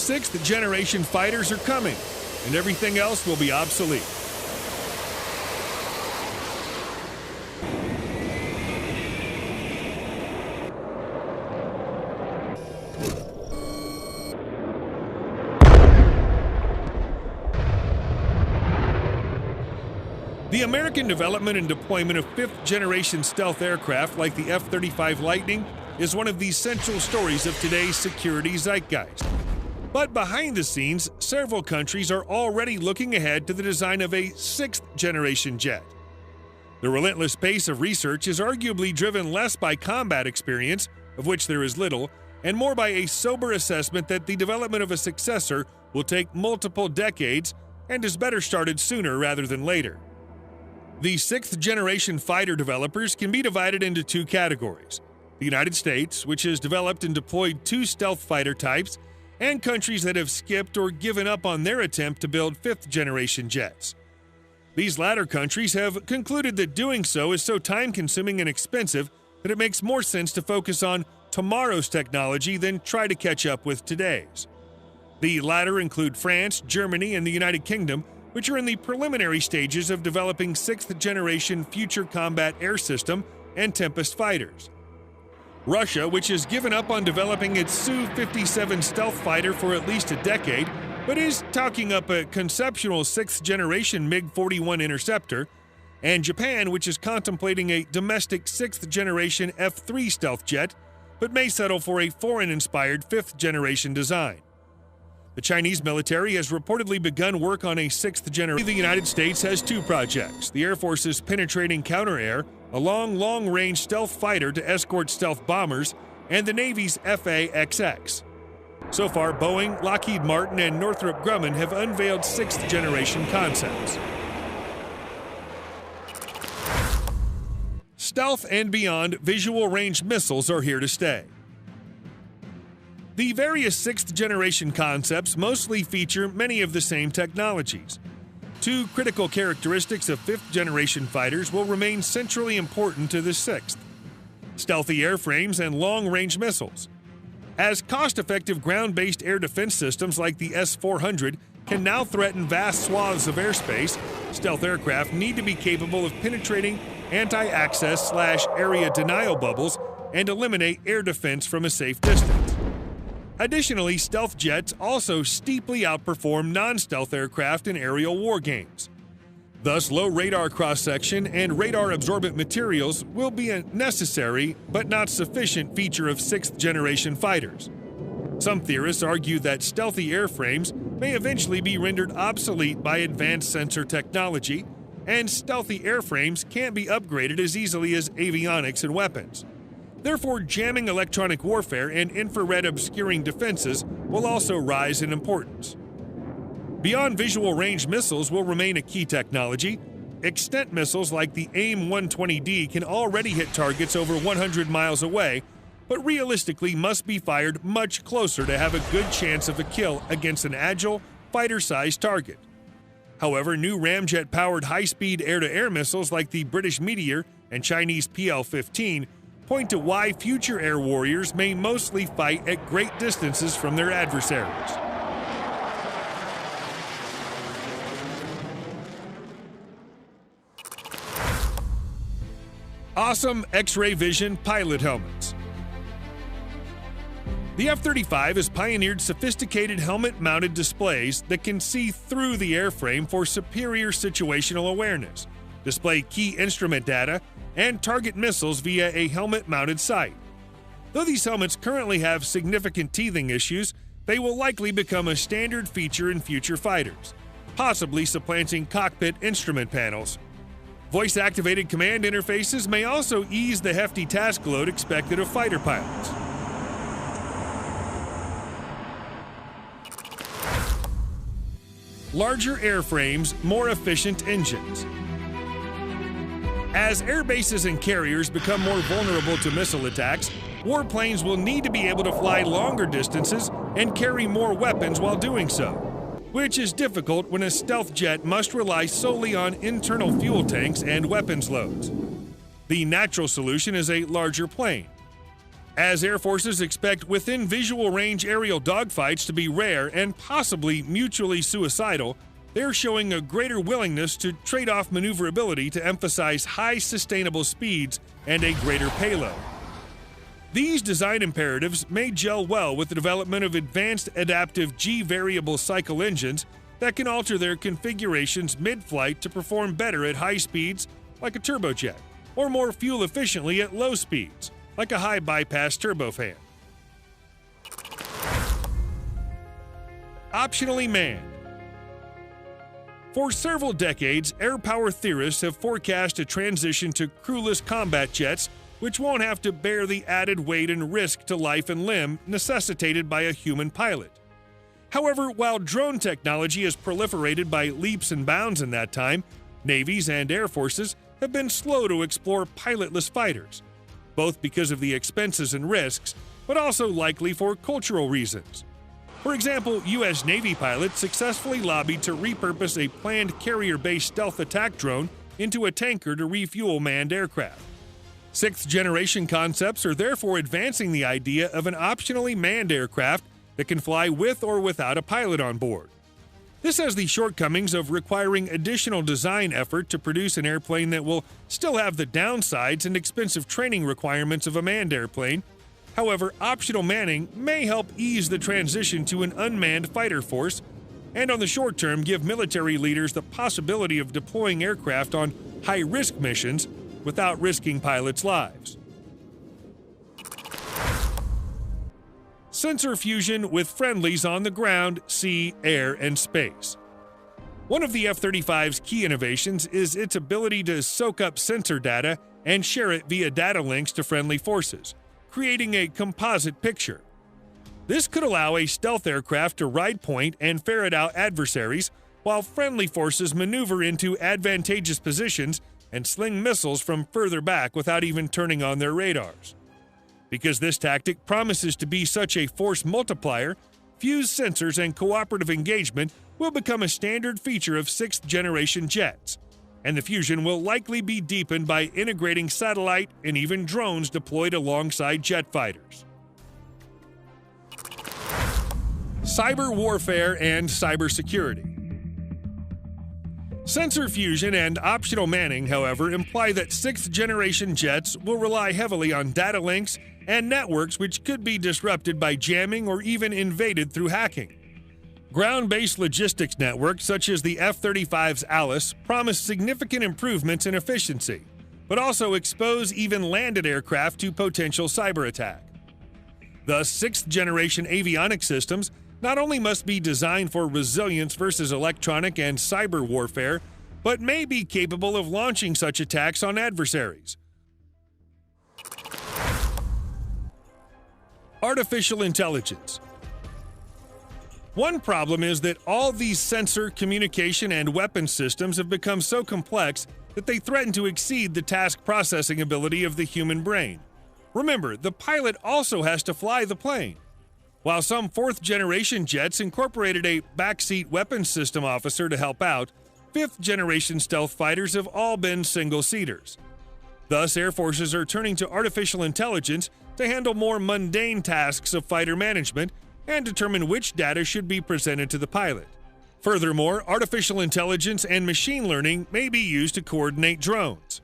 sixth-generation fighters are coming, and everything else will be obsolete. The American development and deployment of fifth-generation stealth aircraft like the F-35 Lightning is one of the central stories of today's security zeitgeist. But behind the scenes, several countries are already looking ahead to the design of a sixth-generation jet. The relentless pace of research is arguably driven less by combat experience, of which there is little, and more by a sober assessment that the development of a successor will take multiple decades and is better started sooner rather than later. The sixth-generation fighter developers can be divided into two categories: the United States, which has developed and deployed 2 stealth fighter types, and countries that have skipped or given up on their attempt to build fifth-generation jets. These latter countries have concluded that doing so is so time-consuming and expensive that it makes more sense to focus on tomorrow's technology than try to catch up with today's. The latter include France, Germany, and the United Kingdom, which are in the preliminary stages of developing sixth-generation future combat air system and Tempest fighters. Russia, which has given up on developing its Su-57 stealth fighter for at least a decade, but is talking up a conceptual sixth-generation MiG-41 interceptor, and Japan, which is contemplating a domestic sixth-generation F-3 stealth jet, but may settle for a foreign-inspired fifth-generation design. The Chinese military has reportedly begun work on a sixth-generation. The United States has 2 projects: the Air Force's penetrating counter-air, a long-range stealth fighter to escort stealth bombers, and the Navy's F/A-XX. So far, Boeing, Lockheed Martin, and Northrop Grumman have unveiled sixth-generation concepts. Stealth and beyond visual-range missiles are here to stay. The various sixth-generation concepts mostly feature many of the same technologies. 2 critical characteristics of fifth-generation fighters will remain centrally important to the sixth: stealthy airframes and long-range missiles. As cost-effective ground-based air defense systems like the S-400 can now threaten vast swaths of airspace, stealth aircraft need to be capable of penetrating anti-access/area denial bubbles and eliminate air defense from a safe distance. Additionally, stealth jets also steeply outperform non-stealth aircraft in aerial war games. Thus, low radar cross-section and radar-absorbent materials will be a necessary but not sufficient feature of sixth-generation fighters. Some theorists argue that stealthy airframes may eventually be rendered obsolete by advanced sensor technology, and stealthy airframes can't be upgraded as easily as avionics and weapons. Therefore, jamming electronic warfare and infrared obscuring defenses will also rise in importance. Beyond visual range missiles will remain a key technology. Extent missiles like the AIM-120D can already hit targets over 100 miles away, but realistically must be fired much closer to have a good chance of a kill against an agile, fighter-sized target. However, new ramjet-powered high-speed air-to-air missiles like the British Meteor and Chinese PL-15 point to why future air warriors may mostly fight at great distances from their adversaries. Awesome X-ray vision pilot helmets. The F-35 has pioneered sophisticated helmet-mounted displays that can see through the airframe for superior situational awareness, display key instrument data, and target missiles via a helmet-mounted sight. Though these helmets currently have significant teething issues, they will likely become a standard feature in future fighters, possibly supplanting cockpit instrument panels. Voice-activated command interfaces may also ease the hefty task load expected of fighter pilots. Larger airframes, more efficient engines. As air bases and carriers become more vulnerable to missile attacks, warplanes will need to be able to fly longer distances and carry more weapons while doing so, which is difficult when a stealth jet must rely solely on internal fuel tanks and weapons loads. The natural solution is a larger plane. As air forces expect within visual range aerial dogfights to be rare and possibly mutually suicidal, they're showing a greater willingness to trade off maneuverability to emphasize high sustainable speeds and a greater payload. These design imperatives may gel well with the development of advanced adaptive G-variable cycle engines that can alter their configurations mid-flight to perform better at high speeds, like a turbojet, or more fuel efficiently at low speeds, like a high-bypass turbofan. Optionally manned. For several decades, air power theorists have forecast a transition to crewless combat jets which won't have to bear the added weight and risk to life and limb necessitated by a human pilot. However, while drone technology has proliferated by leaps and bounds in that time, navies and air forces have been slow to explore pilotless fighters, both because of the expenses and risks, but also likely for cultural reasons. For example, U.S. Navy pilots successfully lobbied to repurpose a planned carrier-based stealth attack drone into a tanker to refuel manned aircraft. Sixth-generation concepts are therefore advancing the idea of an optionally manned aircraft that can fly with or without a pilot on board. This has the shortcomings of requiring additional design effort to produce an airplane that will still have the downsides and expensive training requirements of a manned airplane. However, optional manning may help ease the transition to an unmanned fighter force, and on the short term give military leaders the possibility of deploying aircraft on high-risk missions without risking pilots' lives. Sensor fusion with friendlies on the ground, sea, air, and space. One of the F-35's key innovations is its ability to soak up sensor data and share it via data links to friendly forces, creating a composite picture. This could allow a stealth aircraft to ride point and ferret out adversaries, while friendly forces maneuver into advantageous positions and sling missiles from further back without even turning on their radars. Because this tactic promises to be such a force multiplier, fused sensors and cooperative engagement will become a standard feature of sixth-generation jets, and the fusion will likely be deepened by integrating satellite and even drones deployed alongside jet fighters. Cyber warfare and cybersecurity. Sensor fusion and optional manning, however, imply that sixth-generation jets will rely heavily on data links and networks which could be disrupted by jamming or even invaded through hacking. Ground-based logistics networks such as the F-35's Alice promise significant improvements in efficiency, but also expose even landed aircraft to potential cyber attack. Thus, sixth-generation avionics systems not only must be designed for resilience versus electronic and cyber warfare, but may be capable of launching such attacks on adversaries. Artificial intelligence. One problem is that all these sensor, communication, and weapon systems have become so complex that they threaten to exceed the task processing ability of the human brain. Remember, the pilot also has to fly the plane. While some fourth-generation jets incorporated a backseat weapons system officer to help out, fifth-generation stealth fighters have all been single-seaters. Thus, air forces are turning to artificial intelligence to handle more mundane tasks of fighter management and determine which data should be presented to the pilot. Furthermore, artificial intelligence and machine learning may be used to coordinate drones.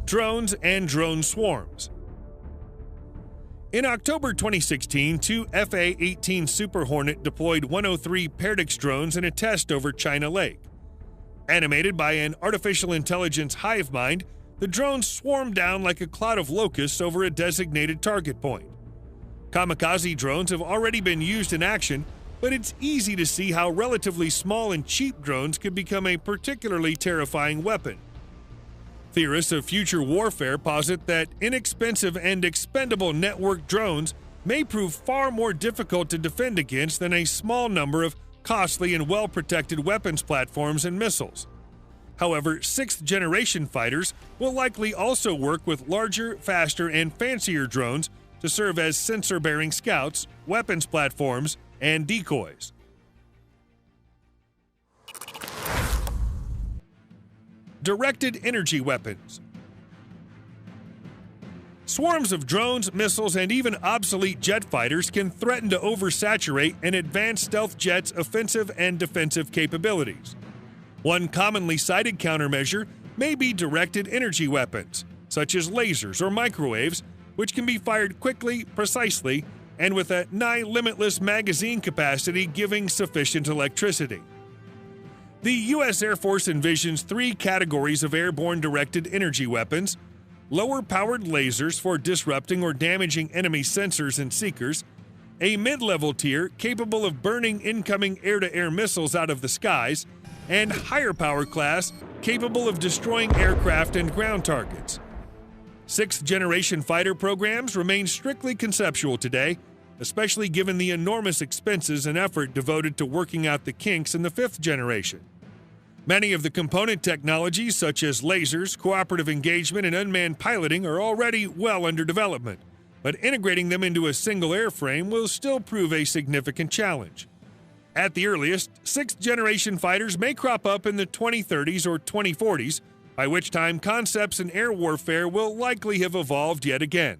Drones and drone swarms. In October 2016, two FA-18 Super Hornet deployed 103 Perdix drones in a test over China Lake. Animated by an artificial intelligence hive mind, the drones swarmed down like a cloud of locusts over a designated target point. Kamikaze drones have already been used in action, but it's easy to see how relatively small and cheap drones could become a particularly terrifying weapon. Theorists of future warfare posit that inexpensive and expendable networked drones may prove far more difficult to defend against than a small number of costly and well-protected weapons platforms and missiles. However, sixth-generation fighters will likely also work with larger, faster, and fancier drones to serve as sensor-bearing scouts, weapons platforms, and decoys. Directed energy weapons. Swarms of drones, missiles, and even obsolete jet fighters can threaten to oversaturate an advanced stealth jet's offensive and defensive capabilities. One commonly cited countermeasure may be directed energy weapons, such as lasers or microwaves, which can be fired quickly, precisely, and with a nigh limitless magazine capacity giving sufficient electricity. The U.S. Air Force envisions 3 categories of airborne directed energy weapons: lower-powered lasers for disrupting or damaging enemy sensors and seekers, a mid-level tier capable of burning incoming air-to-air missiles out of the skies, and higher power class capable of destroying aircraft and ground targets. 6th-generation fighter programs remain strictly conceptual today, especially given the enormous expenses and effort devoted to working out the kinks in the 5th generation. Many of the component technologies, such as lasers, cooperative engagement, and unmanned piloting, are already well under development, but integrating them into a single airframe will still prove a significant challenge. At the earliest, 6th-generation fighters may crop up in the 2030s or 2040s, by which time concepts in air warfare will likely have evolved yet again.